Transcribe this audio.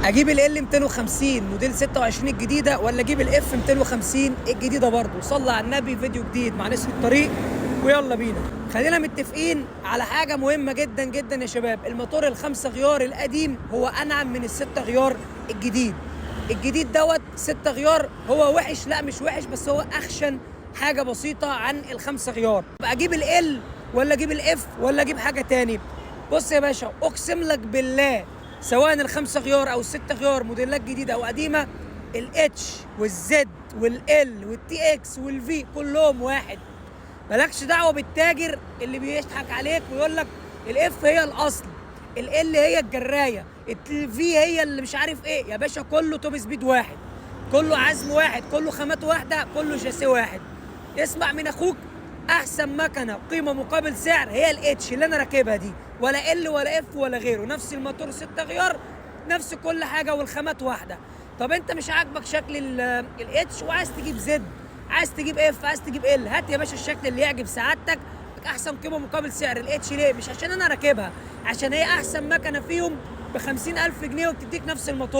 اجيب ال 250 موديل 26 الجديده ولا اجيب الاف 250 الجديده برضه؟ صلى على النبي. فيديو جديد مع نسر الطريق ويلا بينا. خلينا متفقين على حاجه مهمه جدا جدا يا شباب. الموتور الخمسة غيار القديم هو انعم من الستة غيار الجديد. الجديد دوت 6 غيار هو وحش؟ لا مش وحش، بس هو اخشن حاجه بسيطه عن الخمسة غيار. اجيب ال ولا اجيب الاف ولا اجيب حاجه تاني؟ بص يا باشا، اقسم لك بالله سواء الخمسة غيار او الستة غيار موديلات جديده او قديمه، الاتش والزد والال والتي اكس والفي كلهم واحد. مالكش دعوه بالتاجر اللي بيضحك عليك ويقول لك الاف هي الاصل، ال هي الجرايه، الفي هي اللي مش عارف ايه. يا باشا كله توب سبيد واحد، كله عزم واحد، كله خامات واحده، كله شاسيه واحد. اسمع من اخوك، احسن مكنه قيمه مقابل سعر هي الاتش اللي انا راكبها دي، ولا ال ولا اف ولا غيره. نفس الموتور 6 غيار، نفس كل حاجه، والخامات واحده. طب انت مش عاجبك شكل الاتش وعايز تجيب زد، عايز تجيب اف، عايز تجيب ال، هات يا باشا الشكل اللي يعجب سعادتك. احسن قيمه مقابل سعر الاتش. ليه؟ مش عشان انا راكبها، عشان هي احسن مكنه فيهم ب 50,000 جنيه وبتديك نفس الموتور.